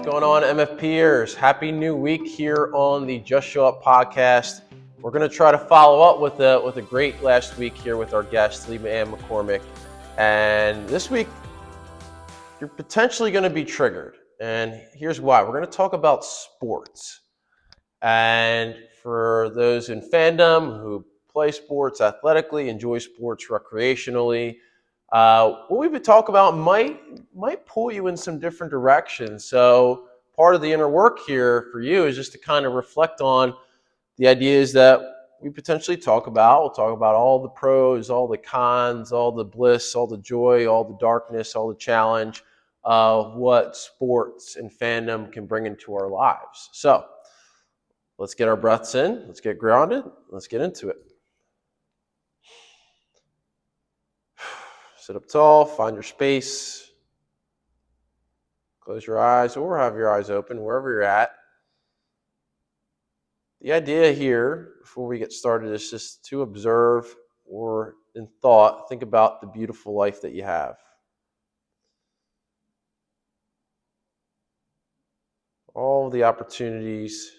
going on, MFPers? Happy new week here on the Just Show Up podcast. We're going to try to follow up with a great last week here with our guest, Lee Ann McCormick. And this week, you're potentially going to be triggered. And here's why. We're going to talk about sports. And for those in fandom who play sports athletically, enjoy sports recreationally, what we've been talking about might pull you in some different directions. So part of the inner work here for you is just to kind of reflect on the ideas that we potentially talk about. We'll talk about all the pros, all the cons, all the bliss, all the joy, all the darkness, all the challenge of what sports and fandom can bring into our lives. So let's get our breaths in. Let's get grounded. Let's get into it. Sit up tall, find your space, close your eyes or have your eyes open wherever you're at. The idea here, before we get started, is just to observe or in thought, think about the beautiful life that you have. All the opportunities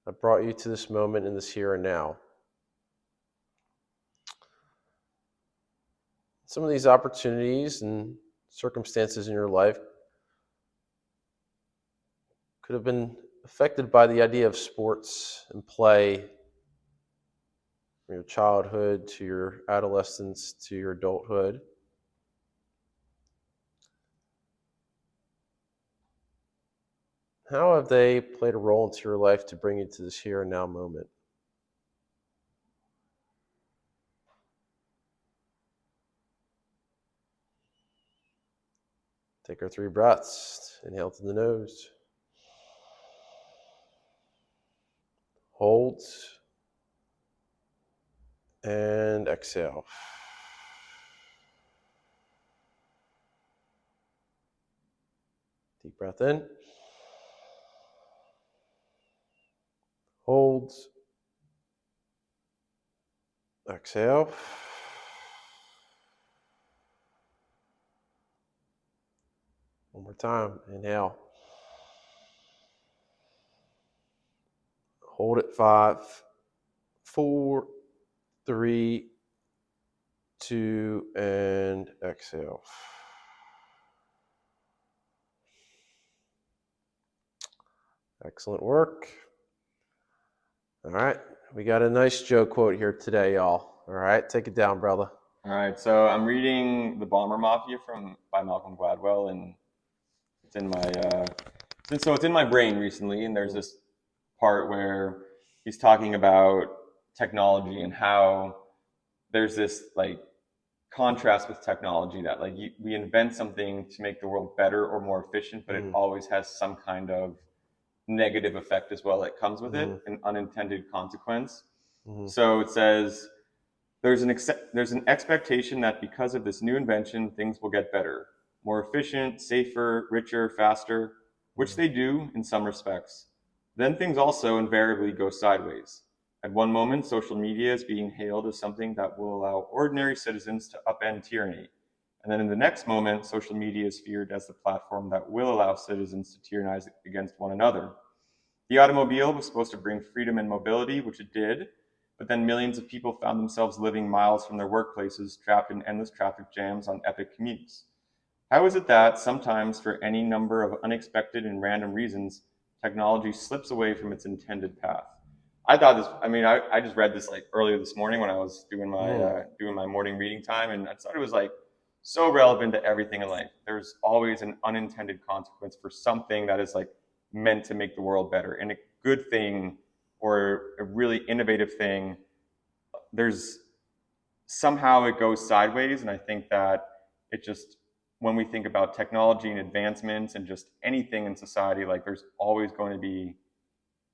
that brought you to this moment in this here and now. Some of these opportunities and circumstances in your life could have been affected by the idea of sports and play from your childhood to your adolescence to your adulthood. How have they played a role into your life to bring you to this here and now moment? Take our 3 breaths. Inhale through the nose. Hold. And exhale. Deep breath in. Hold. Exhale. One more time. Inhale. Hold it. 5, 4, 3, 2, and exhale. Excellent work. All right. We got a nice Joe quote here today, y'all. All right. Take it down, brother. All right. So I'm reading The Bomber Mafia by Malcolm Gladwell, and it's in my brain recently. And there's this part where he's talking about technology and how there's this like contrast with technology that like we invent something to make the world better or more efficient, but it always has some kind of negative effect as well that comes with it, an unintended consequence. So it says there's an expectation that because of this new invention, things will get better, more efficient, safer, richer, faster, which they do in some respects. Then things also invariably go sideways. At one moment, social media is being hailed as something that will allow ordinary citizens to upend tyranny. And then in the next moment, social media is feared as the platform that will allow citizens to tyrannize against one another. The automobile was supposed to bring freedom and mobility, which it did, but then millions of people found themselves living miles from their workplaces, trapped in endless traffic jams on epic commutes. How is it that sometimes, for any number of unexpected and random reasons, technology slips away from its intended path? I just read this like earlier this morning when I was doing my morning reading time, and I thought it was like so relevant to everything in life. There's always an unintended consequence for something that is like meant to make the world better, and a good thing or a really innovative thing, there's somehow it goes sideways. And I think that it just, when we think about technology and advancements and just anything in society, like there's always going to be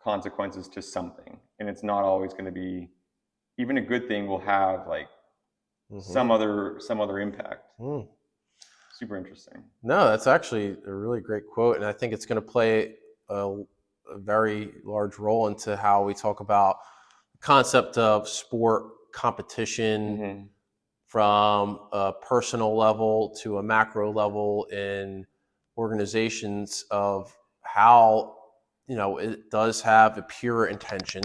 consequences to something, and it's not always going to be, even a good thing will have like some other impact. Super interesting. No, that's actually a really great quote, and I think it's going to play a very large role into how we talk about the concept of sport competition from a personal level to a macro level in organizations of how, it does have a pure intention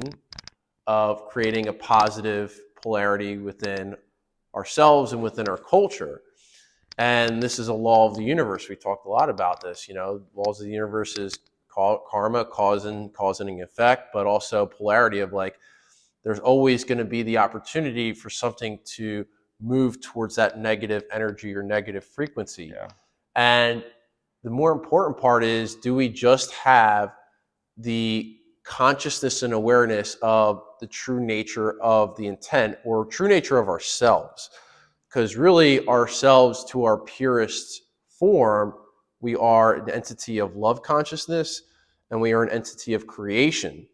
of creating a positive polarity within ourselves and within our culture. And this is a law of the universe. We talked a lot about this. Laws of the universe is karma, cause and effect, but also polarity of like, there's always going to be the opportunity for something to move towards that negative energy or negative frequency. Yeah. And the more important part is, do we just have the consciousness and awareness of the true nature of the intent or true nature of ourselves? Because really, ourselves, to our purest form, we are an entity of love consciousness, and we are an entity of creation.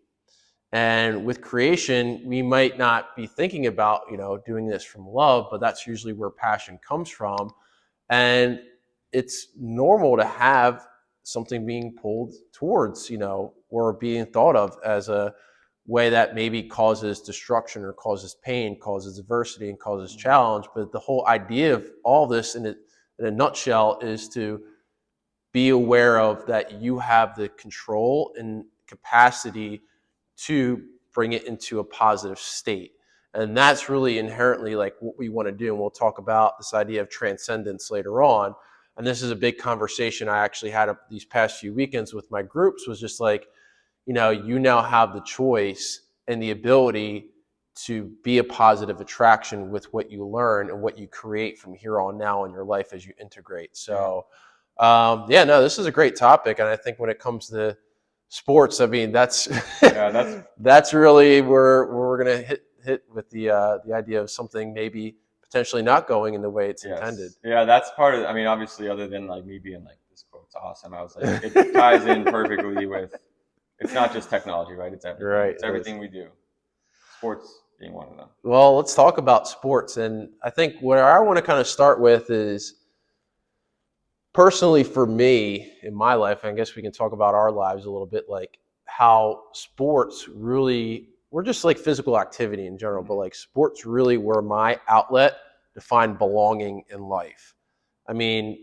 And with creation, we might not be thinking about, doing this from love, but that's usually where passion comes from. And it's normal to have something being pulled towards, or being thought of as a way that maybe causes destruction or causes pain, causes adversity, and causes challenge. But the whole idea of all this in a nutshell is to be aware of that you have the control and capacity to bring it into a positive state. And that's really inherently like what we want to do. And we'll talk about this idea of transcendence later on. And this is a big conversation I actually had these past few weekends with my groups, was just like, you now have the choice and the ability to be a positive attraction with what you learn and what you create from here on now in your life as you integrate. So, this is a great topic. And I think when it comes to sports, I mean, that's that's really where we're going to hit with the idea of something maybe potentially not going in the way it's intended. Yeah, that's part of, I mean, obviously, other than like me being like, this quote's awesome, I was like, it ties in perfectly with, it's not just technology, right? It's everything. Right. It's everything we do. Sports being one of them. Well, let's talk about sports. And I think where I want to kind of start with is, personally for me in my life, I guess we can talk about our lives a little bit, like how sports really, we're just like physical activity in general, but like sports really were my outlet to find belonging in life. I mean,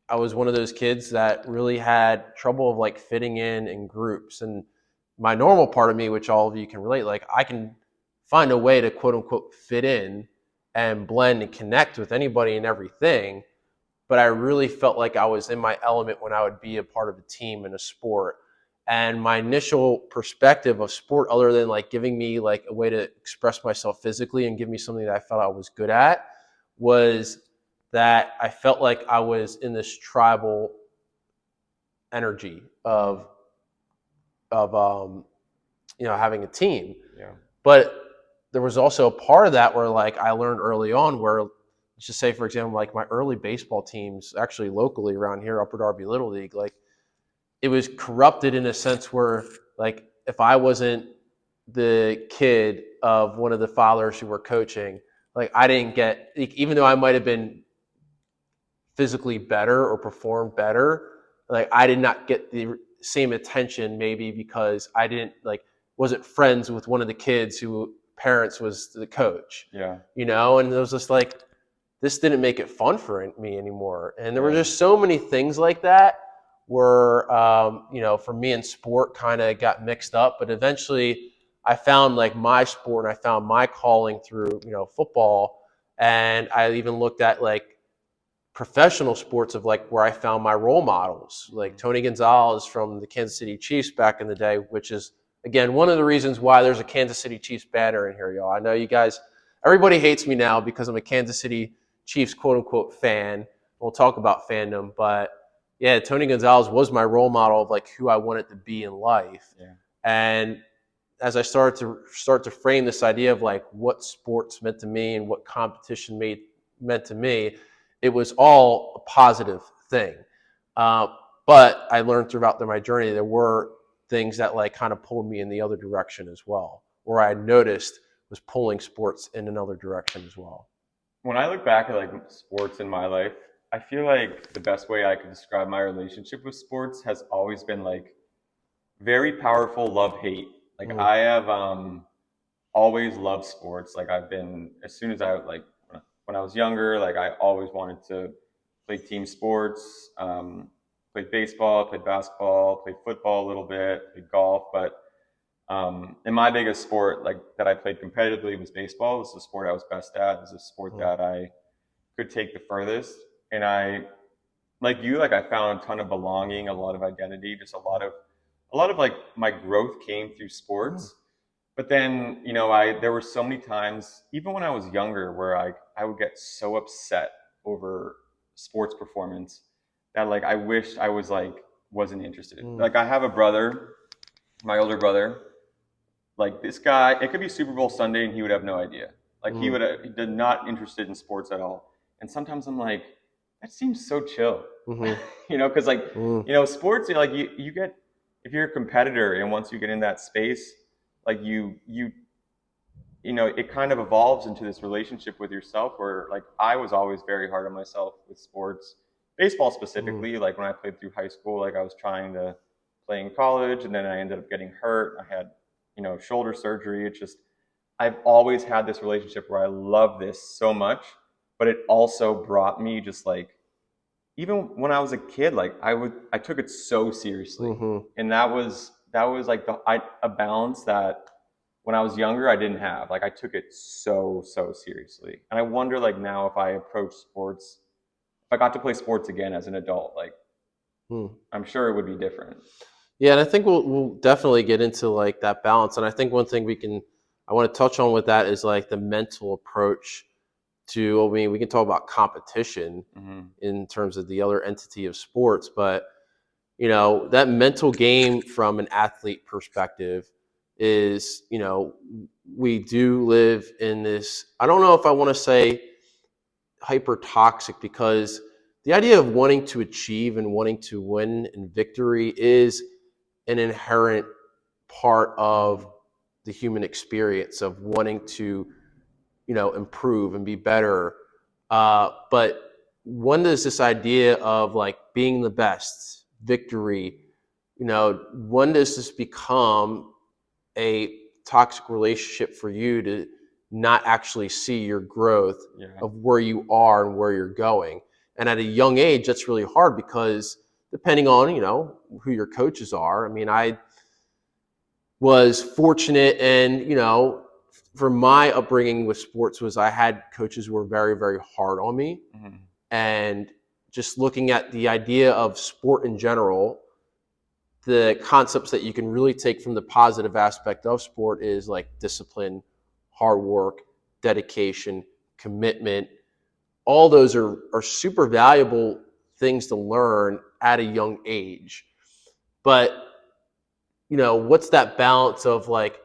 I was one of those kids that really had trouble of like fitting in groups. And my normal part of me, which all of you can relate, like I can find a way to quote unquote fit in and blend and connect with anybody and everything. But I really felt like I was in my element when I would be a part of a team in a sport. And my initial perspective of sport, other than like giving me like a way to express myself physically and give me something that I felt I was good at, was that I felt like I was in this tribal energy of having a team. Yeah. But there was also a part of that where like I learned early on where, just say for example, like my early baseball teams, actually locally around here, Upper Darby Little League, like it was corrupted in a sense where like if I wasn't the kid of one of the fathers who were coaching, like I didn't get, even though I might have been physically better or performed better, like I did not get the same attention, maybe because I didn't wasn't friends with one of the kids who parents was the coach. Yeah. And it was just like, this didn't make it fun for me anymore. And there were just so many things like that where, for me in sport kind of got mixed up, but eventually I found like my sport and I found my calling through, football. And I even looked at like professional sports of like where I found my role models, like Tony Gonzalez from the Kansas City Chiefs back in the day, which is, again, one of the reasons why there's a Kansas City Chiefs banner in here, y'all. I know you guys, everybody hates me now because I'm a Kansas City Chiefs quote unquote fan. We'll talk about fandom, but yeah, Tony Gonzalez was my role model of like who I wanted to be in life. Yeah. And as I started to frame this idea of like what sports meant to me and what competition meant to me, it was all a positive thing. But I learned throughout my journey, there were things that like kind of pulled me in the other direction as well, where I noticed was pulling sports in another direction as well. When I look back at like sports in my life, I feel like the best way I could describe my relationship with sports has always been like very powerful love-hate. Like I have always loved sports. Like I've been, as soon as I like when I was younger, like I always wanted to play team sports. played baseball, played basketball, played football a little bit, played golf, but and my biggest sport, like that I played competitively, was baseball. It was the sport I was best at. It was the sport that I could take the furthest. And I, like you, like I found a ton of belonging, a lot of identity, just a lot of like my growth came through sports. But then, there were so many times, even when I was younger, where I would get so upset over sports performance that like I wished I was like wasn't interested. Like I have a brother, my older brother, like this guy, it could be Super Bowl Sunday and he would have no idea. Like he did not interested in sports at all. And sometimes I'm like, that seems so chill, because like sports, like you get, if you're a competitor and once you get in that space, like it kind of evolves into this relationship with yourself where like I was always very hard on myself with sports, baseball specifically. Like when I played through high school, like I was trying to play in college and then I ended up getting hurt. I had, shoulder surgery. It's just, I've always had this relationship where I love this so much, but it also brought me just like, even when I was a kid, like I took it so seriously. And that was like a balance that when I was younger, I didn't have. Like I took it so, so seriously. And I wonder like now if I approach sports, if I got to play sports again as an adult, like I'm sure it would be different. Yeah, and I think we'll definitely get into like that balance. And I think one thing I want to touch on with that is like the mental approach to. I mean, we can talk about competition in terms of the other entity of sports, but that mental game from an athlete perspective is, we do live in this. I don't know if I want to say hyper toxic, because the idea of wanting to achieve and wanting to win and victory is an inherent part of the human experience of wanting to, improve and be better. But when does this idea of like being the best, victory, when does this become a toxic relationship for you to not actually see your growth of where you are and where you're going? And at a young age, that's really hard because depending on, who your coaches are. I mean, I was fortunate and, for my upbringing with sports was I had coaches who were very, very hard on me. And just looking at the idea of sport in general, the concepts that you can really take from the positive aspect of sport is like discipline, hard work, dedication, commitment. All those are super valuable things to learn at a young age. But, what's that balance of like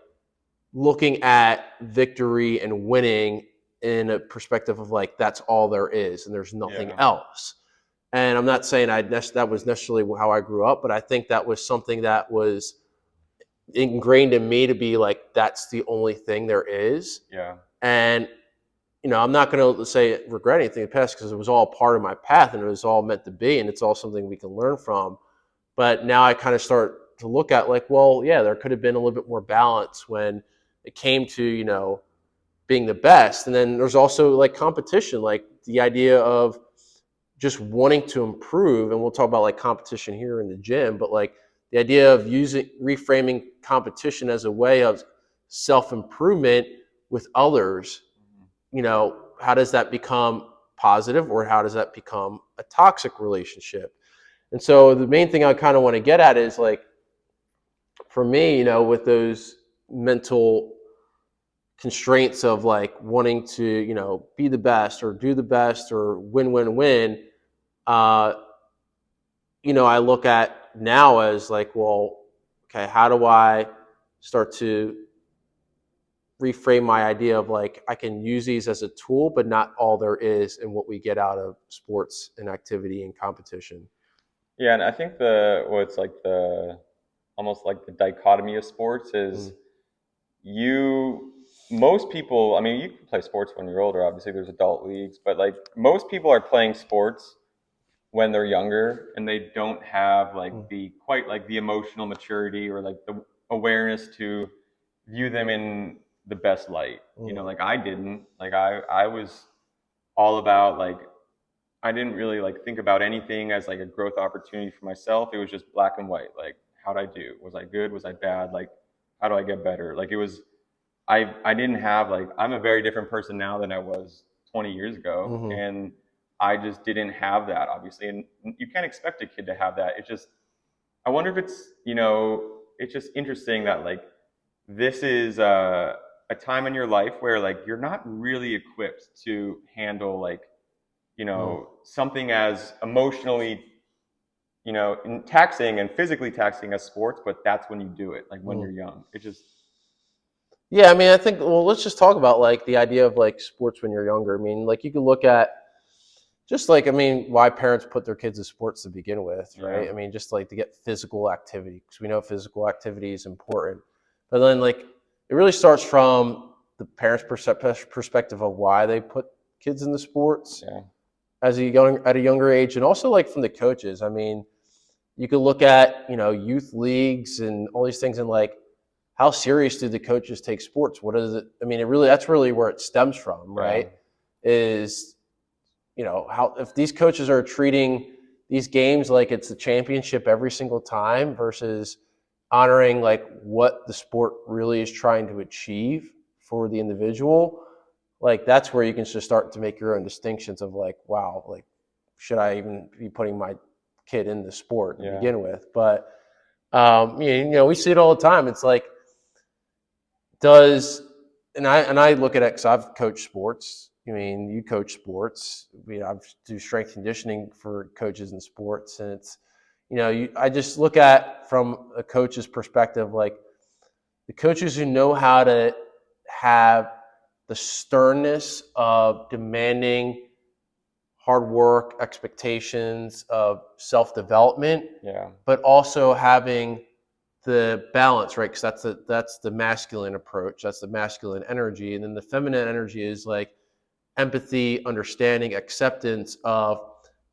looking at victory and winning in a perspective of like, that's all there is and there's nothing else. And I'm not saying that was necessarily how I grew up, but I think that was something that was ingrained in me to be like, that's the only thing there is. And, I'm not going to say regret anything in the past because it was all part of my path and it was all meant to be. And it's all something we can learn from. But now I kind of start to look at like, well, yeah, there could have been a little bit more balance when it came to, being the best. And then there's also like competition, like the idea of just wanting to improve. And we'll talk about like competition here in the gym, but like the idea of reframing competition as a way of self-improvement with others, how does that become positive or how does that become a toxic relationship? And so the main thing I kind of want to get at is like, for me, with those mental constraints of like wanting to, be the best or do the best or win, I look at now as like, well, okay, how do I start to reframe my idea of like, I can use these as a tool, but not all there is in what we get out of sports and activity and competition. Yeah, and I think what's like almost like the dichotomy of sports is most people, I mean, you can play sports when you're older, obviously there's adult leagues, but like most people are playing sports when they're younger and they don't have like quite like the emotional maturity or like the awareness to view them in the best light. Like I didn't. Like I was all about like I didn't really like think about anything as like a growth opportunity for myself. It was just black and white. Like, how'd I do? Was I good? Was I bad? Like, how do I get better? Like, it was. I didn't have like, I'm a very different person now than I was 20 years ago, Mm-hmm. and I just didn't have that, obviously, and you can't expect a kid to have that. It's just, I wonder if it's, it's just interesting that like this is a time in your life where like you're not really equipped to handle like, something as emotionally, taxing and physically taxing as sports, but that's when you do it, like when Mm-hmm. you're young. It just, Yeah, I mean, I think, well, let's just talk about like the idea of like sports when you're younger. I mean, like you could look at just like, I mean, why parents put their kids in sports to begin with, yeah, right? I mean, just like to get physical activity because we know physical activity is important. But then, like, it really starts from the parents' perspective of why they put kids in the sports yeah, at a younger age, and also like from the coaches. I mean, you could look at youth leagues and all these things, and like how serious do the coaches take sports? What is it? I mean, it really that's really where it stems from, yeah, right? Is how if these coaches are treating these games like it's a championship every single time versus honoring like what the sport really is trying to achieve for the individual, like that's where you can just start to make your own distinctions of like, wow, like should I even be putting my kid in the sport to yeah, begin with? But we see it all the time. It's like, does and I look at it because I've coached sports. I mean, you coach sports. I mean, I've do strength conditioning for coaches in sports, and it's I just look at from a coach's perspective, like the coaches who know how to have the sternness of demanding hard work, expectations of self development, yeah, but also having the balance, right? Because that's the masculine approach. That's the masculine energy, and then the feminine energy is like empathy, understanding, acceptance of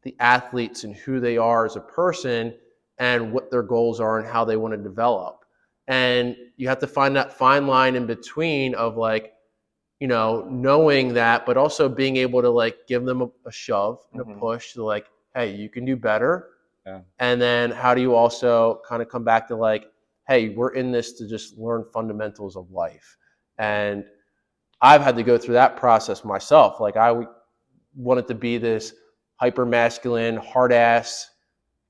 the athletes and who they are as a person and what their goals are and how they want to develop. And you have to find that fine line in between of like, knowing that, but also being able to like give them a shove and a hmm, push to like, hey, you can do better. yeah, And then how do you also kind of come back to like, hey, we're in this to just learn fundamentals of life. And I've had to go through that process myself. Like I wanted to be this hyper masculine, hard ass,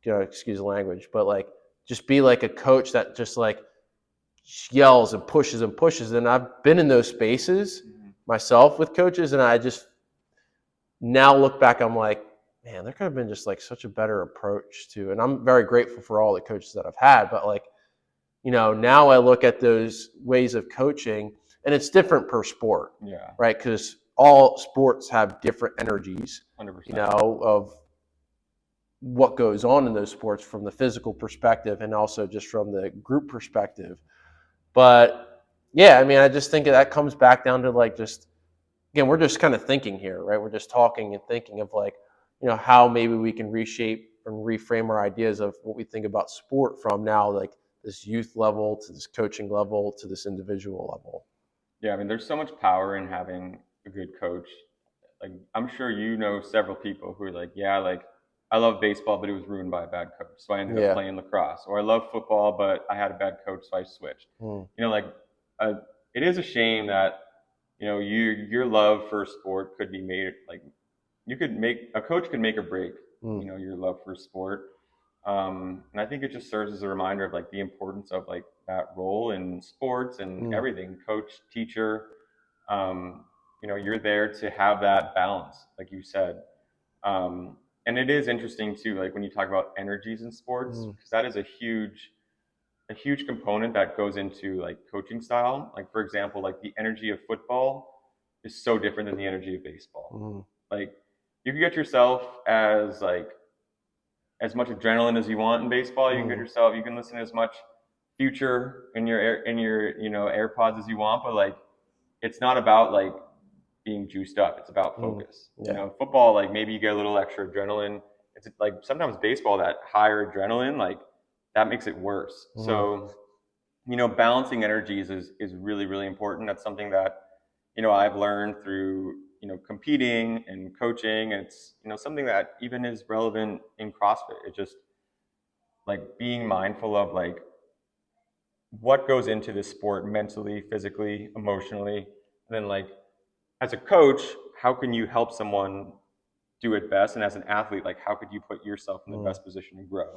excuse the language, but like just be like a coach that just like yells and pushes and pushes. And I've been in those spaces hmm, myself with coaches, and I just now look back, I'm like, man, there could have been just like such a better approach to, and I'm very grateful for all the coaches that I've had, but like, now I look at those ways of coaching and it's different per sport, yeah, right? Because all sports have different energies, 100%. of what goes on in those sports from the physical perspective and also just from the group perspective. But yeah, I mean, I just think that comes back down to like just again, we're just kind of thinking here, right? We're just talking and thinking of like, how maybe we can reshape and reframe our ideas of what we think about sport from now, like this youth level to this coaching level to this individual level. Yeah, I mean, there's so much power in having a good coach. Like, I'm sure you know several people who are like, yeah, like I love baseball, but it was ruined by a bad coach, so I ended up Yeah. playing lacrosse. Or I love football, but I had a bad coach, so I switched. Mm, Like, uh, it is a shame that your love for sport could be made like you could make a coach could make or break mm, your love for sport. And I think it just serves as a reminder of like the importance of like that role in sports and mm, everything, coach, teacher. um, you're there to have that balance, like you said. And it is interesting too, like when you talk about energies in sports, mm, because that is a huge component that goes into like coaching style. Like for example, like the energy of football is so different than the energy of baseball. mm, Like you can get yourself as much adrenaline as you want in baseball. You can get mm, yourself, you can listen to as much future in your AirPods as you want, but like it's not about like being juiced up. It's about mm. focus. Yeah. Football, like maybe you get a little extra adrenaline. It's like sometimes baseball, that higher adrenaline, like that makes it worse. Mm, So, balancing energies is really, really important. That's something that, I've learned through, competing and coaching. And it's, something that even is relevant in CrossFit. It's just like being mindful of like what goes into this sport mentally, physically, emotionally. And then like as a coach, how can you help someone do it best? And as an athlete, like how could you put yourself in the best position to grow?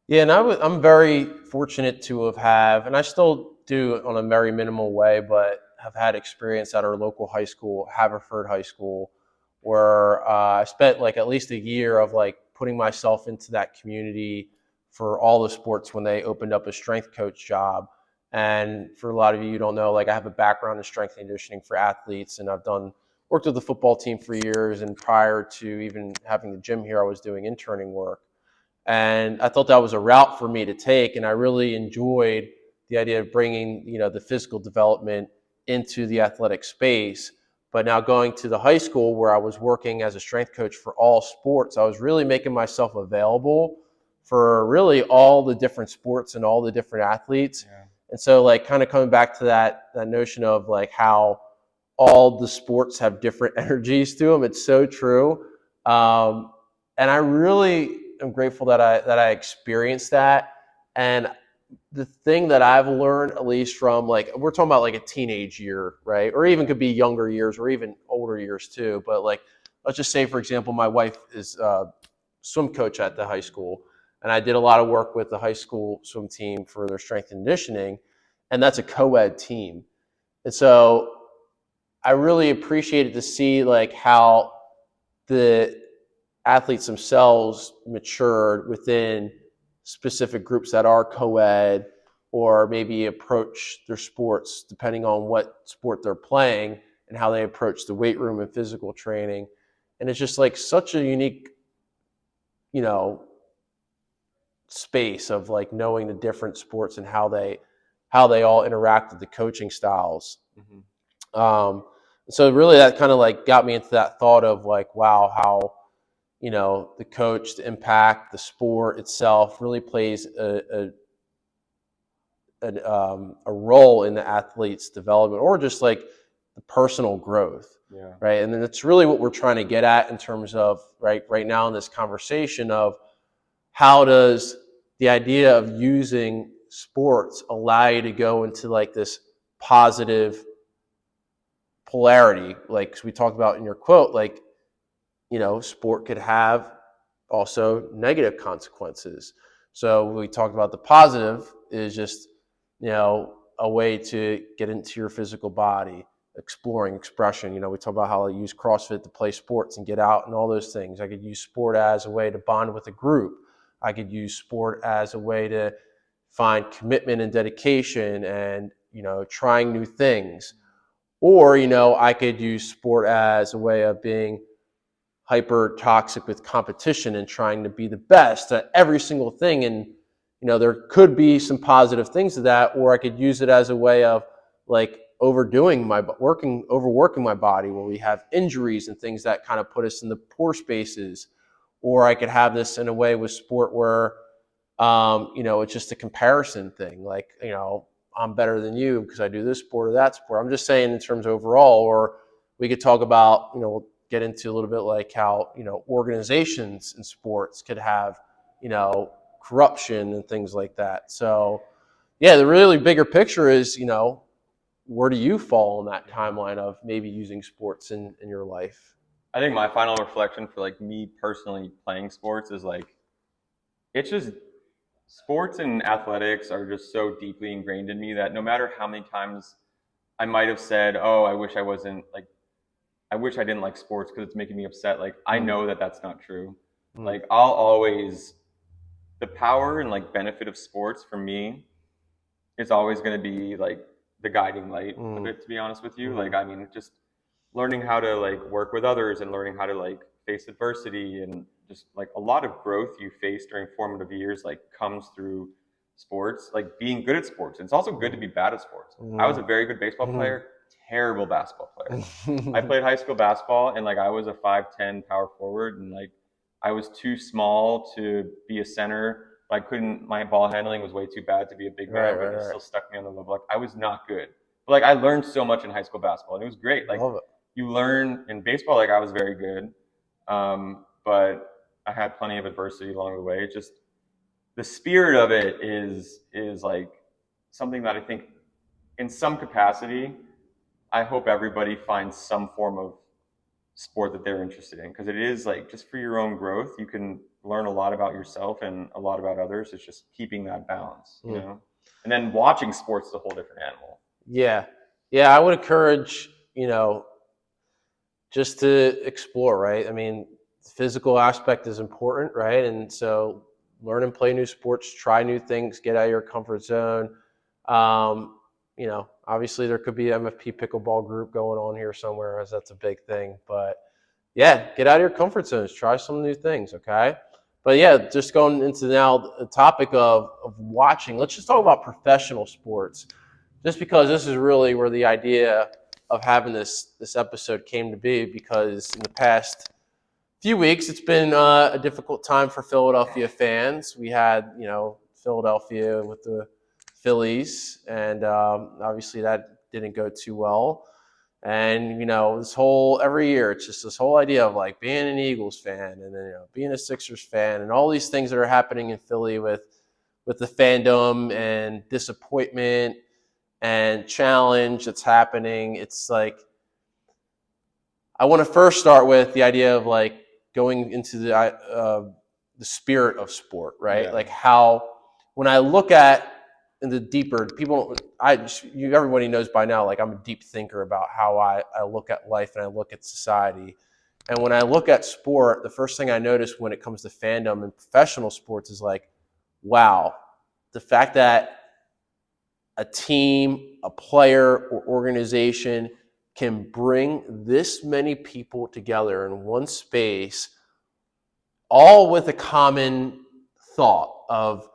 Yeah, and I'm very fortunate to have, and I still do on a very minimal way, but have had experience at our local high school, Haverford High School, where I spent like at least a year of like putting myself into that community for all the sports when they opened up a strength coach job. And for a lot of you who don't know, like I have a background in strength and conditioning for athletes, and I've worked with the football team for years, and prior to even having the gym here, I was doing interning work. And I thought that was a route for me to take, and I really enjoyed the idea of bringing the physical development into the athletic space. But now going to the high school where I was working as a strength coach for all sports, I was really making myself available for really all the different sports and all the different athletes. Yeah. And so like kind of coming back to that notion of like how all the sports have different energies to them, it's so true. And I really am grateful that I experienced that. And the thing that I've learned, at least from like, we're talking about like a teenage year, right? Or even could be younger years or even older years too. But like, let's just say, for example, my wife is a swim coach at the high school. And I did a lot of work with the high school swim team for their strength and conditioning. And that's a co-ed team. And so I really appreciated to see like how the athletes themselves matured within specific groups that are co-ed, or maybe approach their sports depending on what sport they're playing and how they approach the weight room and physical training. And it's just like such a unique, space of like knowing the different sports and how they all interact with the coaching styles. Mm-hmm. So really that kind of like got me into that thought of like, wow, how the coach, the impact, the sport itself really plays a role in the athlete's development, or just like the personal growth. Yeah. Right. And then that's really what we're trying to get at in terms of right now in this conversation of how does the idea of using sports allow you to go into like this positive polarity, like we talked about in your quote, like sport could have also negative consequences. So we talked about the positive is just, a way to get into your physical body, exploring expression. We talk about how I use CrossFit to play sports and get out and all those things. I could use sport as a way to bond with a group. I could use sport as a way to find commitment and dedication and, trying new things. Or, I could use sport as a way of being hyper toxic with competition and trying to be the best at every single thing. And, there could be some positive things to that, or I could use it as a way of like overworking my body, where we have injuries and things that kind of put us in the poor spaces. Or I could have this in a way with sport where, it's just a comparison thing. Like, I'm better than you because I do this sport or that sport. I'm just saying in terms of overall. Or we could talk about, we'll get into a little bit like how, organizations in sports could have, corruption and things like that. So yeah, the really bigger picture is, where do you fall on that timeline of maybe using sports in your life? I think my final reflection for like me personally playing sports is like, it's just sports and athletics are just so deeply ingrained in me that no matter how many times I might have said, oh, I wish I didn't like sports because it's making me upset. Like, I know that that's not true. Like, the power and like benefit of sports for me is always going to be like the guiding light of it, to be honest with you. Like, I mean, just learning how to like work with others and learning how to like face adversity and just like a lot of growth you face during formative years like comes through sports, like being good at sports. It's also good to be bad at sports. I was a very good baseball player, terrible basketball player. I played high school basketball and like I was a 5'10" power forward, and like I was too small to be a center. I couldn't, my ball handling was way too bad to be a big man, but it still stuck me on the level. Like I was not good. But like I learned so much in high school basketball and it was great. Like you learn in baseball. Like I was very good, but I had plenty of adversity along the way. It's just the spirit of it is like something that I think in some capacity, I hope everybody finds some form of sport that they're interested in, because it is like just for your own growth. You can learn a lot about yourself and a lot about others. It's just keeping that balance, you know. And then watching sports is a whole different animal. Yeah. Yeah, I would encourage, just to explore, right? I mean, the physical aspect is important, right? And so learn and play new sports, try new things, get out of your comfort zone. Obviously there could be MFP pickleball group going on here somewhere, as that's a big thing. But yeah, get out of your comfort zones, try some new things, okay? But yeah, just going into now the topic of watching, let's just talk about professional sports, just because this is really where the idea of having this episode came to be, because in the past few weeks it's been a difficult time for Philadelphia fans. We had Philadelphia with the Phillies, and obviously that didn't go too well. And this whole every year it's just this whole idea of like being an Eagles fan, and then being a Sixers fan, and all these things that are happening in Philly with the fandom and disappointment and challenge that's happening. It's like, I want to first start with the idea of like going into the spirit of sport, right? Yeah. Like how, when I look at in the deeper people, everybody knows by now, like I'm a deep thinker about how I look at life and I look at society. And when I look at sport, the first thing I notice when it comes to fandom and professional sports is like, wow, the fact that a team, a player, or organization can bring this many people together in one space, all with a common thought of,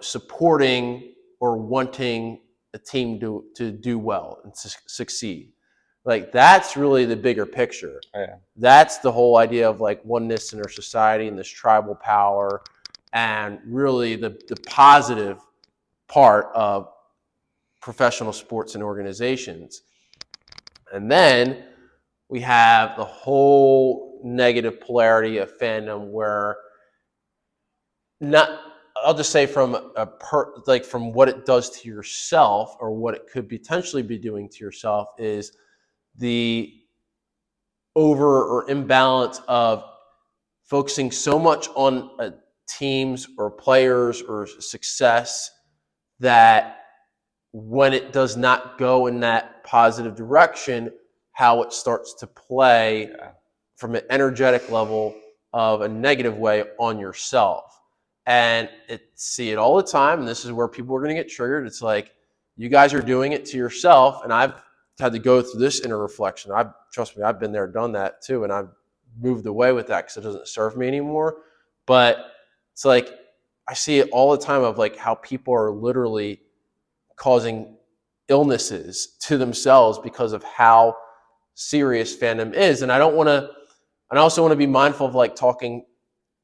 supporting or wanting a team to do well and to succeed. Like that's really the bigger picture. Yeah. That's the whole idea of like oneness in our society and this tribal power, and really the positive part of professional sports and organizations. And then we have the whole negative polarity of fandom, where not, I'll just say from from what it does to yourself, or what it could potentially be doing to yourself, is the over or imbalance of focusing so much on a teams or players or success, that when it does not go in that positive direction, how it starts to play from an energetic level of a negative way on yourself. And see it all the time, and this is where people are going to get triggered. It's like, you guys are doing it to yourself, and I've had to go through this inner reflection. Trust me, I've been there, done that too, and I've moved away with that because it doesn't serve me anymore. But it's like, I see it all the time of like how people are literally causing illnesses to themselves because of how serious fandom is. And I also want to be mindful of like talking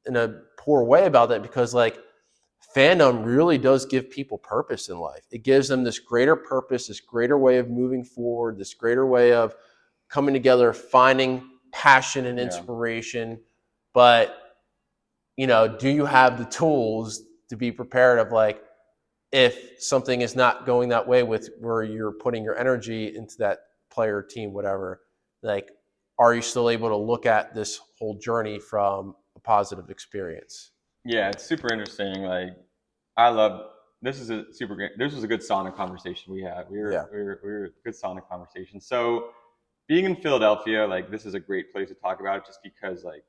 in a poor way about that, because like fandom really does give people purpose in life. It gives them this greater purpose, this greater way of moving forward, this greater way of coming together, finding passion and inspiration. But do you have the tools to be prepared of like, if something is not going that way with where you're putting your energy into that player, team, whatever, like, are you still able to look at this whole journey from a positive experience? Yeah, it's super interesting. Like, I love this. Is a super great. This was a good sauna conversation we had. We were a good sauna conversation. So, being in Philadelphia, like this is a great place to talk about it, just because like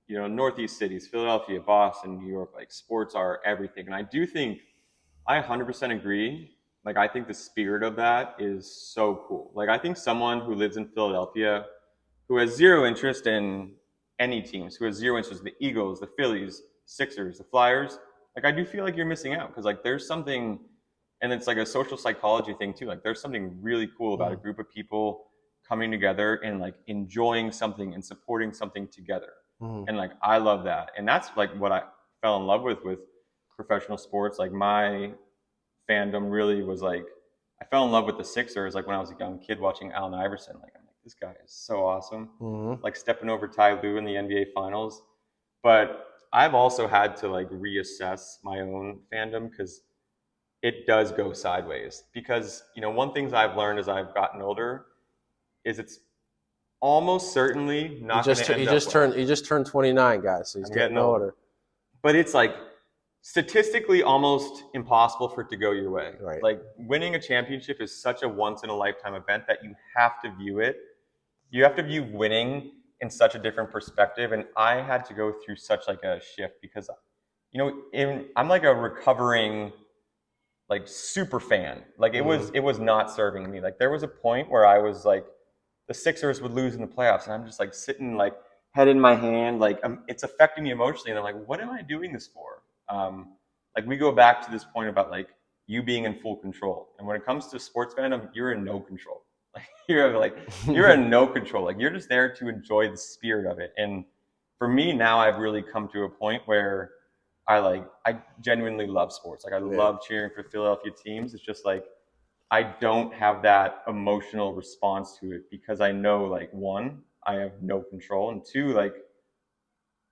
Northeast cities, Philadelphia, Boston, New York, like sports are everything. And I do think I 100% agree. Like, I think the spirit of that is so cool. Like, I think someone who lives in Philadelphia who has zero interest in any teams, who has zero interest in the Eagles, the Phillies, Sixers, the Flyers, like, I do feel like you're missing out, because, like, there's something, and it's like a social psychology thing too. Like, there's something really cool about a group of people coming together and like enjoying something and supporting something together. And like, I love that. And that's like what I fell in love with professional sports. Like, my fandom really was like, I fell in love with the Sixers like when I was a young kid watching Allen Iverson. Like, I'm like, this guy is so awesome. Mm-hmm. Like stepping over Ty Lue in the NBA Finals. But I've also had to like reassess my own fandom because it does go sideways. Because, one thing I've learned as I've gotten older is it's almost certainly not going to end up well. He just turned 29, guys, so he's getting older. But it's like statistically almost impossible for it to go your way. Right. Like winning a championship is such a once in a lifetime event that you have to view it. You have to view winning in such a different perspective. And I had to go through such like a shift because, I'm like a recovering like super fan. Like it was not serving me. Like there was a point where I was like, the Sixers would lose in the playoffs, and I'm just like sitting like head in my hand, like it's affecting me emotionally, and I'm like, what am I doing this for? Like we go back to this point about like you being in full control, and when it comes to sports fandom, you're in no control. Like you're in no control. Like you're just there to enjoy the spirit of it. And for me now, I've really come to a point where I genuinely love sports. Like I love cheering for Philadelphia teams. It's just like I don't have that emotional response to it because I know like one, I have no control, and two, like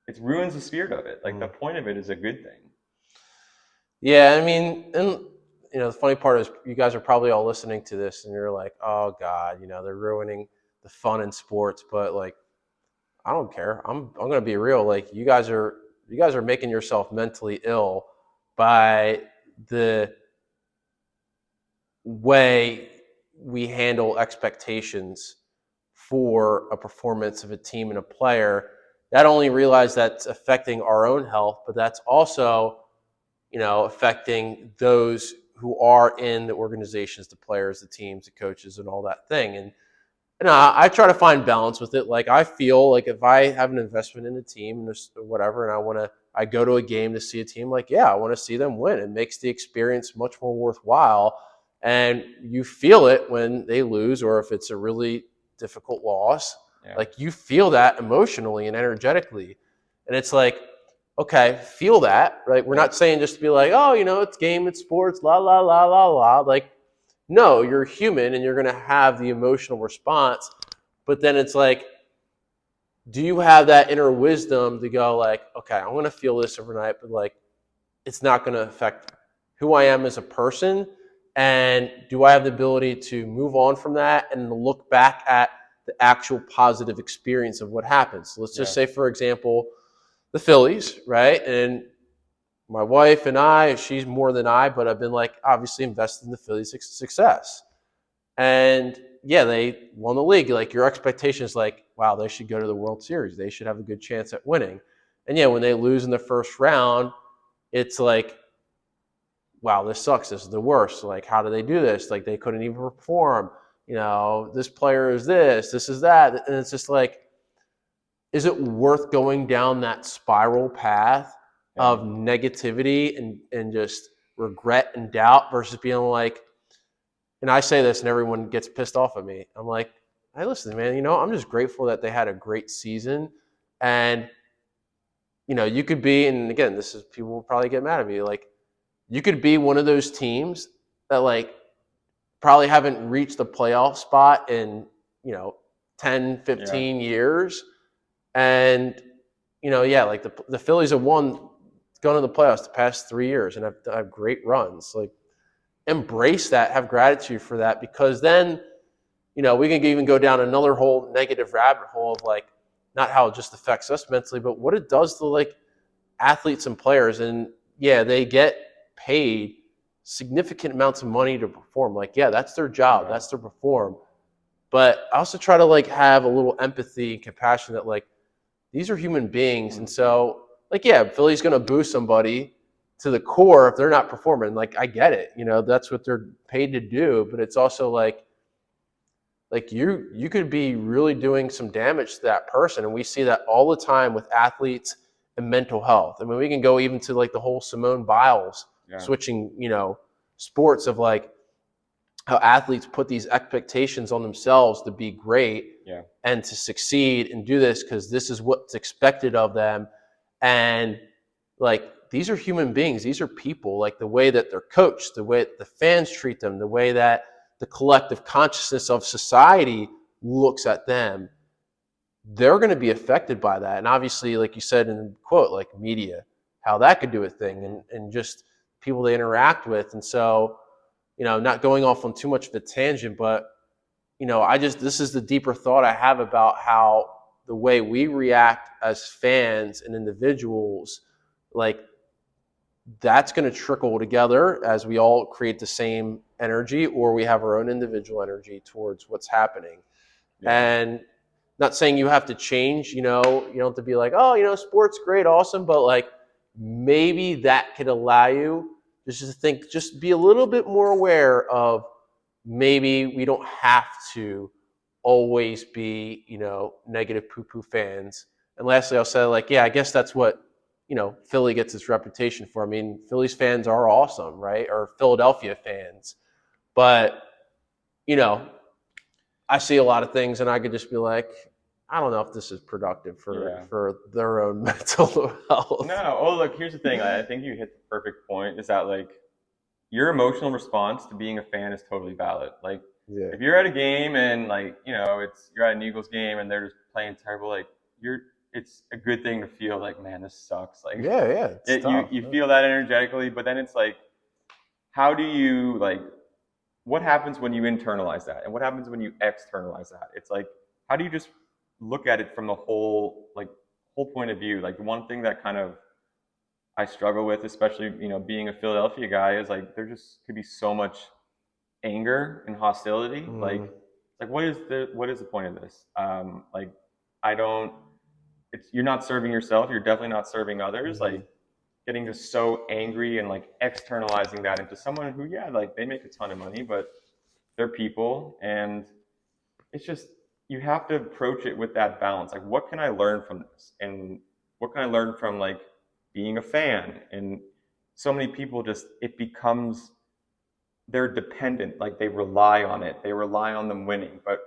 it ruins the spirit of it. Like the point of it is a good thing. Yeah, I mean, and the funny part is you guys are probably all listening to this and you're like, oh God, they're ruining the fun in sports, but like I don't care. I'm gonna be real. Like you guys are making yourself mentally ill by the way we handle expectations for a performance of a team and a player. Not only realize that's affecting our own health, but that's also, affecting those who are in the organizations, the players, the teams, the coaches, and all that thing. And I try to find balance with it. Like I feel like if I have an investment in a team or whatever, and I go to a game to see a team, like, yeah, I want to see them win. It makes the experience much more worthwhile. And you feel it when they lose, or if it's a really difficult loss, like you feel that emotionally and energetically. And it's like, okay, feel that, right? We're not saying just to be like, oh, it's game, it's sports, la, la, la, la, la. Like, no, you're human and you're going to have the emotional response. But then it's like, do you have that inner wisdom to go like, okay, I'm going to feel this overnight, but like, it's not going to affect who I am as a person. And do I have the ability to move on from that and look back at the actual positive experience of what happens? So let's just say, for example, the Phillies, right? And my wife and I, she's more than I, but I've been like obviously invested in the Phillies' success. And yeah, they won the league. Like your expectation is like, wow, they should go to the World Series. They should have a good chance at winning. And yeah, when they lose in the first round, it's like, wow, this sucks. This is the worst. Like, how do they do this? Like, they couldn't even perform. This player is this is that. And it's just like, is it worth going down that spiral path of negativity and just regret and doubt versus being like, and I say this and everyone gets pissed off at me. I'm like, hey, listen, man, I'm just grateful that they had a great season. And, you could be, and again, people will probably get mad at me. Like, you could be one of those teams that like probably haven't reached the playoff spot in, 10, 15 years. And, like the Phillies have won, gone to the playoffs the past 3 years and have great runs. Like, embrace that, have gratitude for that, because then, we can even go down another whole negative rabbit hole of like, not how it just affects us mentally, but what it does to like athletes and players. And yeah, they get paid significant amounts of money to perform. Like, yeah, that's their job. That's their perform. But I also try to like have a little empathy and compassion that like, these are human beings. And so like, yeah, Philly's going to boo somebody to the core if they're not performing. Like, I get it. That's what they're paid to do. But it's also like you could be really doing some damage to that person. And we see that all the time with athletes and mental health. I mean, we can go even to like the whole Simone Biles switching, sports of like how athletes put these expectations on themselves to be great and to succeed and do this because this is what's expected of them. And like, these are human beings. These are people. Like the way that they're coached, the way the fans treat them, the way that the collective consciousness of society looks at them, they're going to be affected by that. And obviously, like you said in the quote, like media, how that could do a thing, and just people they interact with. And so, not going off on too much of a tangent, but, this is the deeper thought I have about how the way we react as fans and individuals, like, that's going to trickle together as we all create the same energy, or we have our own individual energy towards what's happening. Yeah. And not saying you have to change, you don't have to be like, oh, sport's great, awesome, but like maybe that could allow you just to think, just be a little bit more aware of maybe we don't have to always be, negative poo-poo fans. And lastly, I'll say, like, yeah, I guess that's what, Philly gets its reputation for. I mean, Phillies fans are awesome, right? Or Philadelphia fans. But, I see a lot of things and I could just be like, I don't know if this is productive for their own mental health. No. Oh, look, here's the thing. I think you hit the perfect point, is that, like, your emotional response to being a fan is totally valid. Like, if you're at a game and, like, you're at an Eagles game and they're just playing terrible, like, it's a good thing to feel like, man, this sucks. Like, you feel that energetically, but then it's like, how do you, like, what happens when you internalize that, and what happens when you externalize that? It's like, how do you just look at it from the whole point of view? Like, the one thing that kind of I struggle with, especially, being a Philadelphia guy, is like, there just could be so much anger and hostility. Like, what is the point of this? Like, you're not serving yourself. You're definitely not serving others. Like, getting just so angry and, like, externalizing that into someone who, like, they make a ton of money, but they're people. And it's just, you have to approach it with that balance. Like, what can I learn from this? And what can I learn from, like, being a fan? And so many people it becomes, they're dependent. Like, they rely on it. They rely on them winning. But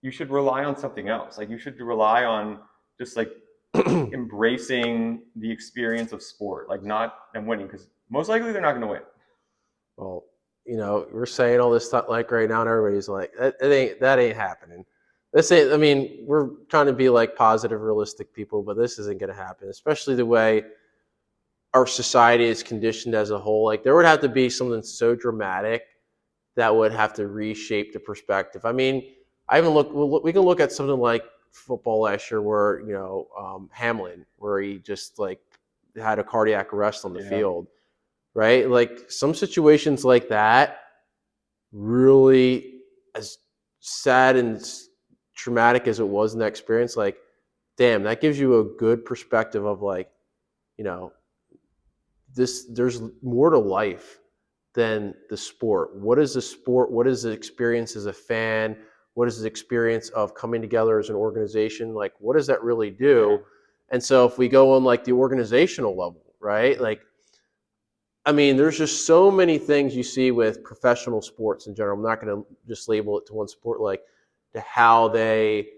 you should rely on something else. Like, you should rely on just, like, embracing the experience of sport, like, not them winning, because most likely they're not going to win. Well, we're saying all this stuff, like, right now, and everybody's like, that ain't happening. I mean, we're trying to be, like, positive, realistic people, but this isn't going to happen, especially the way our society is conditioned as a whole. Like, there would have to be something so dramatic that would have to reshape the perspective. I mean, we can look at something like football last year where, Hamlin, where he just, like, had a cardiac arrest on the field, right? Like, some situations like that, really, as sad and traumatic as it was in that experience, like, damn, that gives you a good perspective of, like, there's more to life than the sport. What is the sport? What is the experience as a fan? What is the experience of coming together as an organization? Like, what does that really do? And so if we go on, like, the organizational level, right? Like, I mean, there's just so many things you see with professional sports in general. I'm not going to just label it to one sport, like, to how they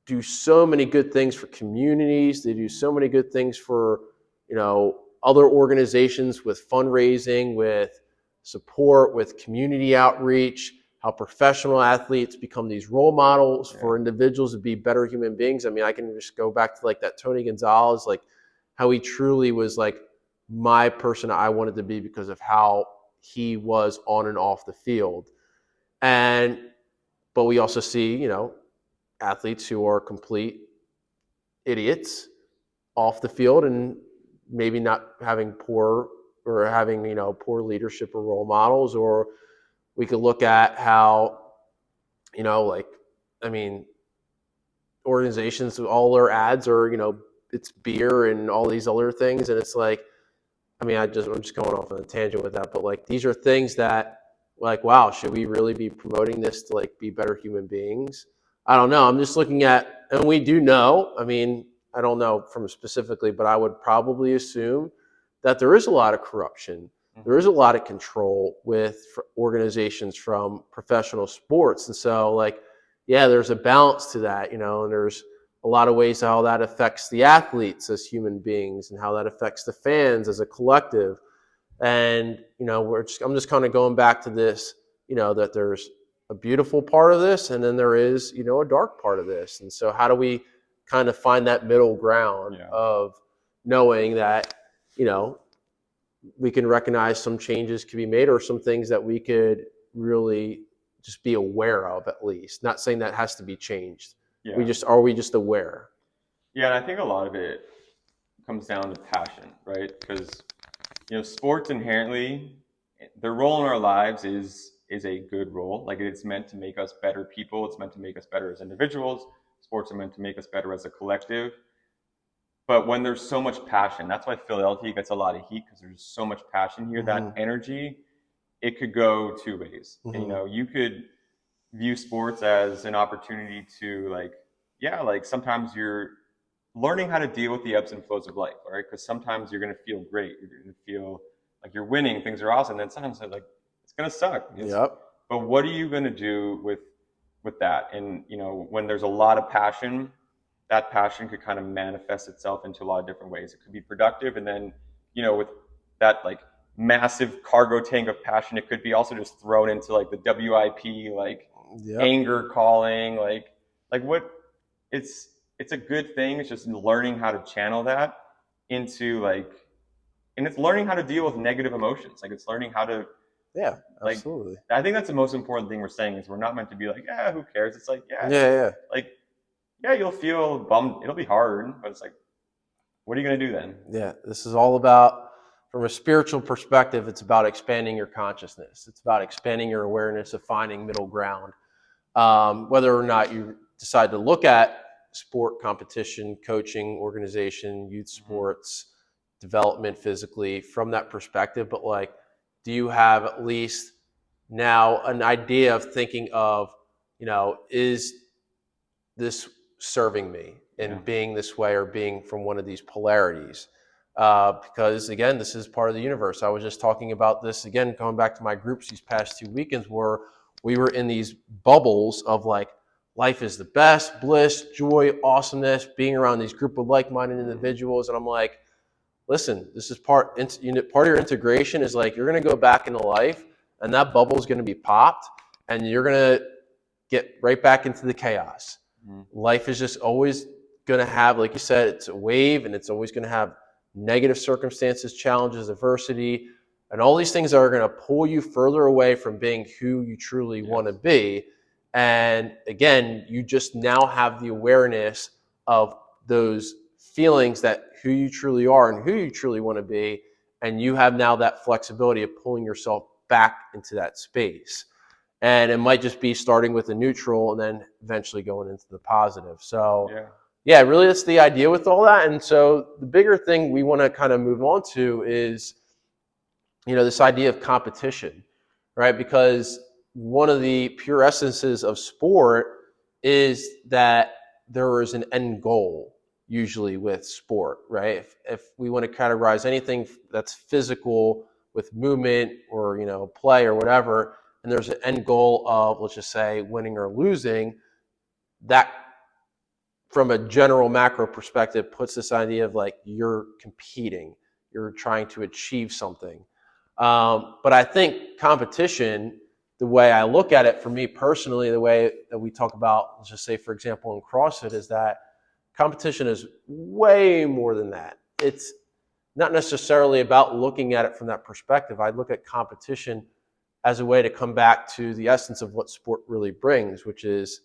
do so many good things for communities. They do so many good things for, other organizations, with fundraising, with support, with community outreach, how professional athletes become these role models for individuals to be better human beings. I mean, I can just go back to, like, that Tony Gonzalez, like, how he truly was, like, my person I wanted to be because of how he was on and off the field. But we also see, athletes who are complete idiots off the field, and maybe not having poor leadership or role models. Or we could look at how, like, I mean, organizations, all their ads are, it's beer and all these other things. And it's like, I mean, I'm just going off on a tangent with that, but, like, these are things that, like, wow, should we really be promoting this to, like, be better human beings? I don't know. I'm just looking at, and we do know, I mean, I don't know from specifically, but I would probably assume that there is a lot of corruption. There is a lot of control with organizations from professional sports. And so, like, yeah, there's a balance to that, and there's a lot of ways how that affects the athletes as human beings, and how that affects the fans as a collective. And, I'm just kind of going back to this, that there's a beautiful part of this, and then there is, you know, a dark part of this. And so how do we kind of find that middle ground of knowing that, you know, we can recognize some changes can be made, or some things that we could really just be aware of, at least. Not saying that has to be changed. Yeah. Are we just aware? Yeah, and I think a lot of it comes down to passion, right? Because, you know, sports inherently, their role in our lives is a good role. Like, it's meant to make us better people. It's meant to make us better as individuals. Sports are meant to make us better as a collective. But when there's so much passion, that's why Philadelphia gets a lot of heat, because there's so much passion here. That energy, it could go two ways. And, you know, you could view sports as an opportunity to, like, yeah, like sometimes you're learning how to deal with the ebbs and flows of life, right? Because sometimes you're going to feel great, you're going to feel like you're winning, things are awesome. And then sometimes like it's going to suck. But what are you going to do with that? And, you know, when there's a lot of passion, that passion could kind of manifest itself into a lot of different ways. It could be productive, and then, you know, with that like massive cargo tank of passion, it could be also just thrown into like the WIP, like anger calling, like what it's a good thing. It's just learning how to channel that into like, and it's learning how to deal with negative emotions. Like, it's learning how to, like, absolutely. I think that's the most important thing we're saying, is we're not meant to be like, yeah, who cares? It's like, like, yeah, you'll feel bummed. It'll be hard, but it's like, what are you going to do then? Yeah, this is all about, from a spiritual perspective, it's about expanding your consciousness. It's about expanding your awareness, of finding middle ground. Whether or not you decide to look at sport, competition, coaching, organization, youth sports, development physically from that perspective, but like, do you have at least now an idea of thinking of, you know, is this serving me in being this way, or being from one of these polarities? Because again, this is part of the universe. I was just talking about this again, going back to my groups these past 2 weekends, where we were in these bubbles of like, life is the best, bliss, joy, awesomeness, being around these group of like-minded individuals. And I'm like, listen, this is part of your integration, is like, you're going to go back into life, and that bubble is going to be popped, and you're going to get right back into the chaos. Life is just always going to have, like you said, it's a wave, and it's always going to have negative circumstances, challenges, adversity, and all these things that are going to pull you further away from being who you truly want to be. And again, you just now have the awareness of those feelings, that who you truly are and who you truly want to be. And you have now that flexibility of pulling yourself back into that space. And it might just be starting with the neutral and then eventually going into the positive. So yeah, really, that's the idea with all that. And so the bigger thing we want to kind of move on to is, you know, this idea of competition, right? Because one of the pure essences of sport is that there is an end goal, usually with sport, right? If we want to categorize anything that's physical with movement, or, you know, play or whatever, and there's an end goal of, let's just say, winning or losing, that from a general macro perspective puts this idea of like, you're competing, you're trying to achieve something. But I think competition, the way I look at it, for me personally, the way that we talk about, let's just say, for example, in CrossFit, is that competition is way more than that. It's not necessarily about looking at it from that perspective. I look at competition as a way to come back to the essence of what sport really brings, which is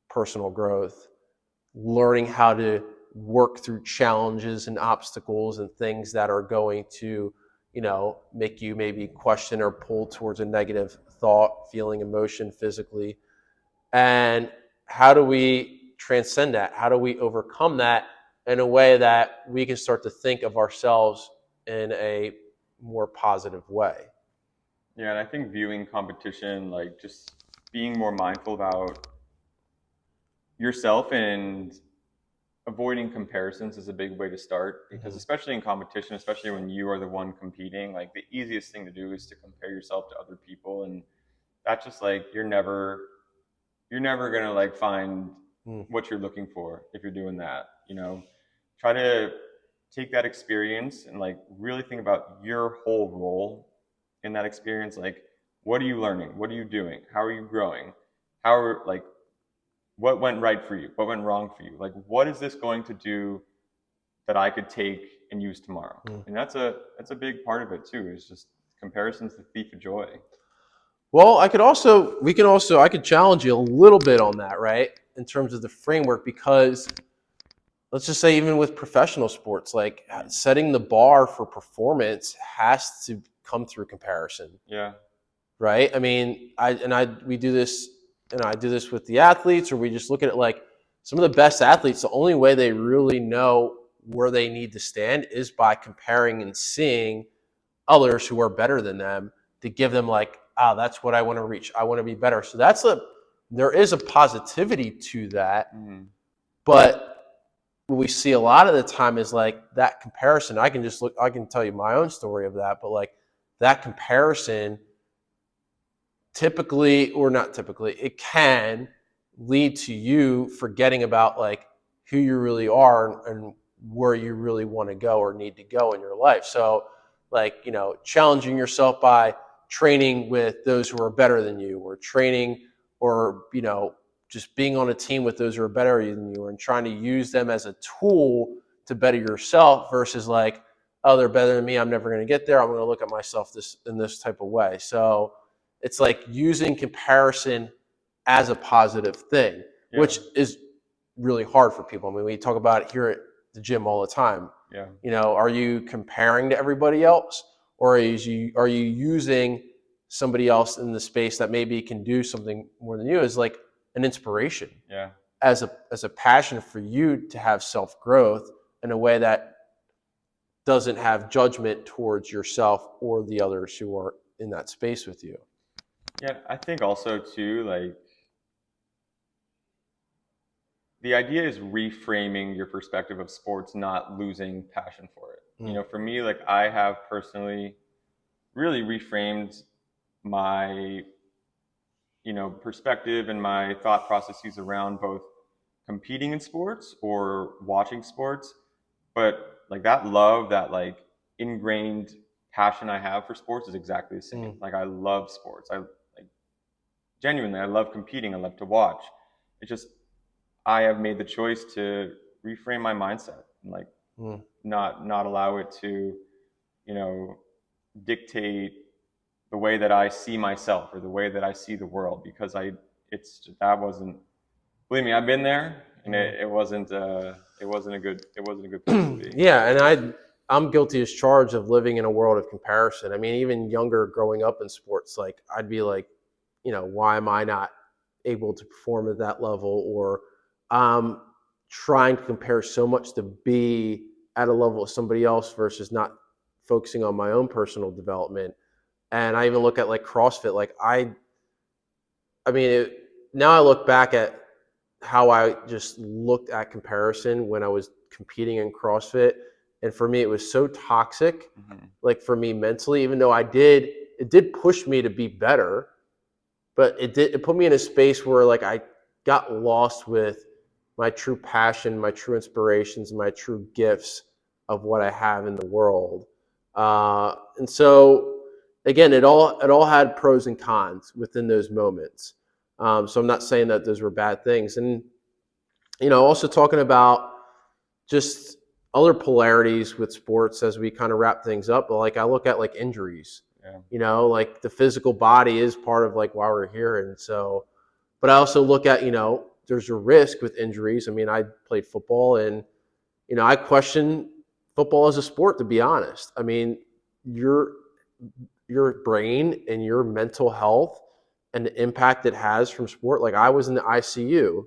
personal growth, learning how to work through challenges and obstacles and things that are going to, you know, make you maybe question or pull towards a negative thought, feeling, emotion, physically. And how do we transcend that? How do we overcome that in a way that we can start to think of ourselves in a more positive way? Yeah, and I think viewing competition, like just being more mindful about yourself and avoiding comparisons, is a big way to start. Because especially in competition, especially when you are the one competing, like the easiest thing to do is to compare yourself to other people, and that's just like, you're never gonna like find what you're looking for if you're doing that. You know, try to take that experience and like really think about your whole role in that experience. Like, what are you learning? What are you doing? How are you growing? like, what went right for you? What went wrong for you? Like, what is this going to do that I could take and use tomorrow? And that's a big part of it too. Is just comparison's the thief of joy. Well, I could challenge you a little bit on that, right? In terms of the framework, because let's just say even with professional sports, like setting the bar for performance has to come through comparison. Yeah. Right? I mean, we do this, and I do this with the athletes, or we just look at it like some of the best athletes, the only way they really know where they need to stand is by comparing and seeing others who are better than them to give them like, that's what I want to reach. I want to be better. So there is a positivity to that. Mm-hmm. But what we see a lot of the time is like that comparison. I can tell you my own story of that, but like that comparison typically, or not typically, it can lead to you forgetting about like who you really are and where you really want to go or need to go in your life. So like, challenging yourself by training with those who are better than you, or training, or, just being on a team with those who are better than you, and trying to use them as a tool to better yourself versus like, oh, they're better than me, I'm never going to get there, I'm going to look at myself in this type of way. So it's like using comparison as a positive thing, which is really hard for people. I mean, we talk about it here at the gym all the time. Yeah. Are you comparing to everybody else, or are you using somebody else in the space that maybe can do something more than you as like an inspiration? Yeah. As a passion for you to have self-growth in a way that doesn't have judgment towards yourself or the others who are in that space with you. Yeah, I think also too, like, the idea is reframing your perspective of sports, not losing passion for it. For me, like, I have personally really reframed my, perspective and my thought processes around both competing in sports or watching sports. But like that love, that like ingrained passion I have for sports is exactly the same. Like, I love sports. Genuinely, I love competing. I love to watch. It's just, I have made the choice to reframe my mindset and like not allow it to, dictate the way that I see myself or the way that I see the world, because that wasn't, believe me, I've been there, and it wasn't a good place to be. Yeah, and I'm guilty as charged of living in a world of comparison. I mean, even younger, growing up in sports, like I'd be like, why am I not able to perform at that level? Or trying to compare so much to be at a level of somebody else versus not focusing on my own personal development. And I even look at like CrossFit. Like now I look back at how I just looked at comparison when I was competing in CrossFit. And for me, it was so toxic, like for me mentally, even though it did push me to be better, but it put me in a space where like I got lost with my true passion, my true inspirations, my true gifts of what I have in the world. And so again, it all had pros and cons within those moments. So I'm not saying that those were bad things. And, also talking about just other polarities with sports as we kind of wrap things up. But like I look at like injuries, like the physical body is part of like why we're here. And so, but I also look at, there's a risk with injuries. I mean, I played football, and, I question football as a sport, to be honest. I mean, your brain and your mental health and the impact it has from sport. Like I was in the ICU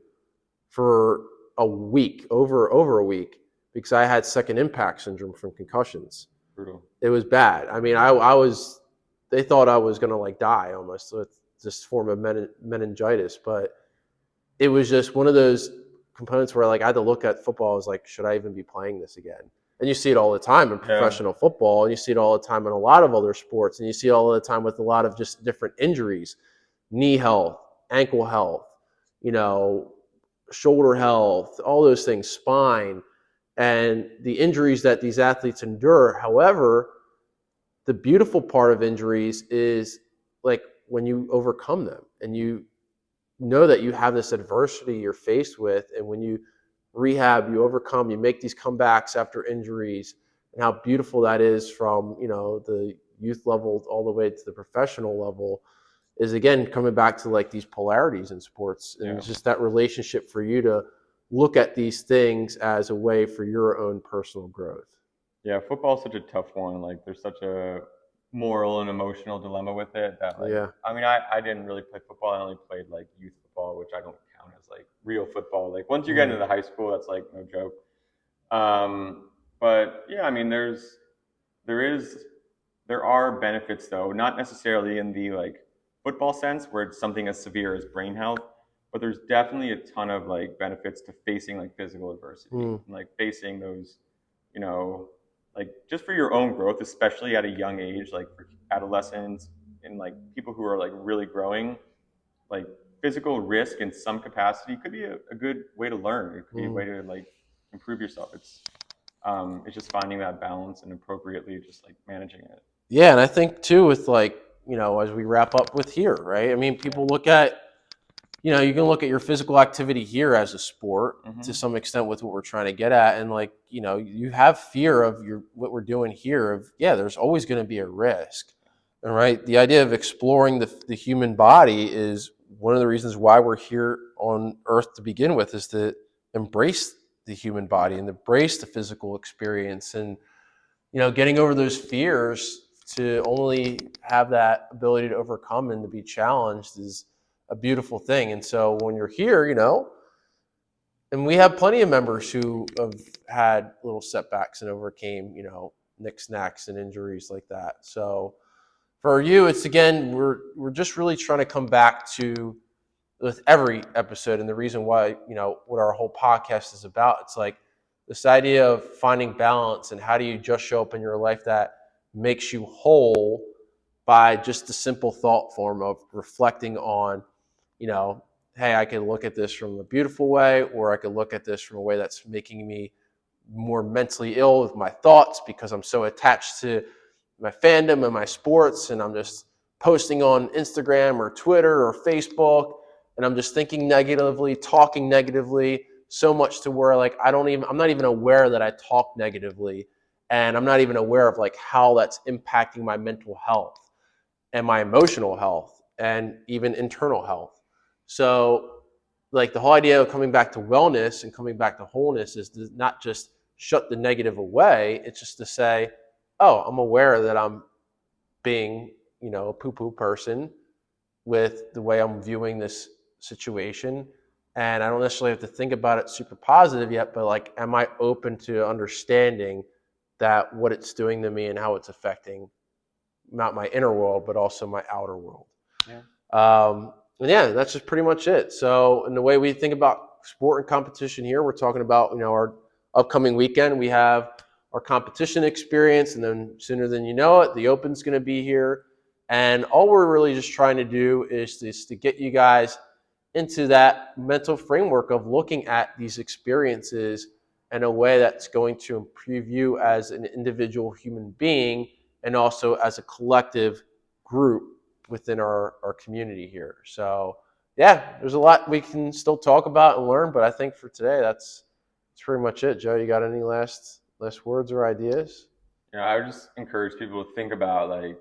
for a week, over a week, because I had second impact syndrome from concussions. Brutal. It was bad. I mean, they thought I was going to like die almost with this form of meningitis, but it was just one of those components where like I had to look at football. I was like, should I even be playing this again? And you see it all the time in professional football, and you see it all the time in a lot of other sports, and you see it all the time with a lot of just different injuries, knee health, ankle health, shoulder health, all those things, spine, and the injuries that these athletes endure. However, the beautiful part of injuries is like when you overcome them and you know that you have this adversity you're faced with, and when you rehab, you overcome, you make these comebacks after injuries, and how beautiful that is from, the youth level all the way to the professional level, is again coming back to like these polarities in sports. And it's just that relationship for you to look at these things as a way for your own personal growth. Yeah, football's such a tough one. Like, there's such a moral and emotional dilemma with it that, like, Yeah. I mean, I didn't really play football. I only played like youth football, which I don't count as like real football. Like, once you get into the high school, that's like no joke. But yeah, I mean, there is there are benefits though, not necessarily in the like football sense where it's something as severe as brain health, but there's definitely a ton of like benefits to facing like physical adversity and like facing those, you know, like just for your own growth, especially at a young age, like for adolescents and like people who are like really growing, like physical risk in some capacity could be a good way to learn. It could be a way to like improve yourself. It's just finding that balance and appropriately just like managing it. Yeah, and I think too with like, as we wrap up with here, right? I mean, people look at, you can look at your physical activity here as a sport to some extent with what we're trying to get at. And like, you have fear of what we're doing here of, there's always going to be a risk. All right. The idea of exploring the human body is one of the reasons why we're here on Earth to begin with, is to embrace the human body and embrace the physical experience. And, getting over those fears to only have that ability to overcome and to be challenged is a beautiful thing. And so when you're here, and we have plenty of members who have had little setbacks and overcame, knicks-knacks and injuries like that. So for you, it's again, we're just really trying to come back to, with every episode, and the reason why, what our whole podcast is about, it's like this idea of finding balance and how do you just show up in your life that makes you whole by just the simple thought form of reflecting on, hey, I can look at this from a beautiful way, or I could look at this from a way that's making me more mentally ill with my thoughts because I'm so attached to my fandom and my sports, and I'm just posting on Instagram or Twitter or Facebook, and I'm just thinking negatively, talking negatively, so much to where like I'm not even aware that I talk negatively, and I'm not even aware of like how that's impacting my mental health and my emotional health and even internal health. So like the whole idea of coming back to wellness and coming back to wholeness is to not just shut the negative away. It's just to say, oh, I'm aware that I'm being, a poo-poo person with the way I'm viewing this situation. And I don't necessarily have to think about it super positive yet, but like, am I open to understanding that what it's doing to me and how it's affecting not my inner world, but also my outer world. And that's just pretty much it. So in the way we think about sport and competition here, we're talking about, our upcoming weekend. We have our competition experience, and then sooner than you know it, the Open's going to be here. And all we're really just trying to do is to get you guys into that mental framework of looking at these experiences in a way that's going to improve you as an individual human being and also as a collective group within our community here. So there's a lot we can still talk about and learn, but I think for today, that's pretty much it. Joe, you got any last words or ideas? I would just encourage people to think about like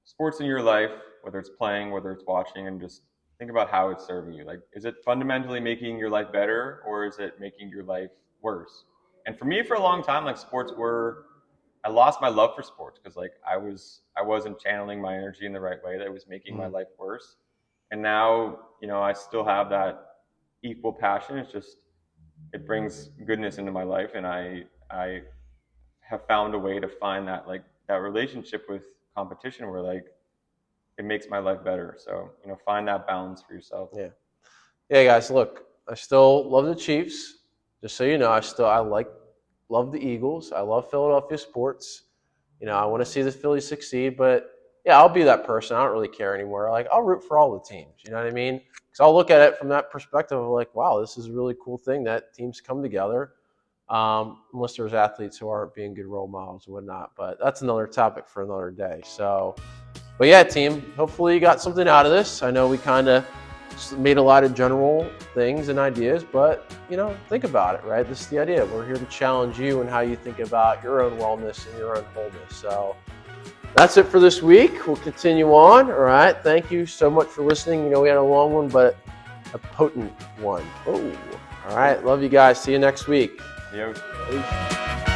sports in your life, whether it's playing, whether it's watching, and just think about how it's serving you. Like, is it fundamentally making your life better, or is it making your life worse? And for me, for a long time, like I lost my love for sports because like I wasn't channeling my energy in the right way. That was making my life worse. And now, I still have that equal passion. It's just it brings goodness into my life, and I have found a way to find that like that relationship with competition where like it makes my life better. So, find that balance for yourself. Yeah, guys, look, I still love the Chiefs. Just so you know, love the Eagles. I love Philadelphia sports. I want to see the Phillies succeed, but I'll be that person. I don't really care anymore. Like, I'll root for all the teams. You know what I mean? Because I'll look at it from that perspective of like, wow, this is a really cool thing that teams come together. Unless there's athletes who aren't being good role models and whatnot, but that's another topic for another day. So, but team, hopefully you got something out of this. I know we kind of made a lot of general things and ideas, but think about it, right? This is the idea. We're here to challenge you and how you think about your own wellness and your own wholeness. So that's it for this week. We'll continue on. All right. Thank you so much for listening. We had a long one, but a potent one. Oh, all right. Love you guys. See you next week. Yo. Peace.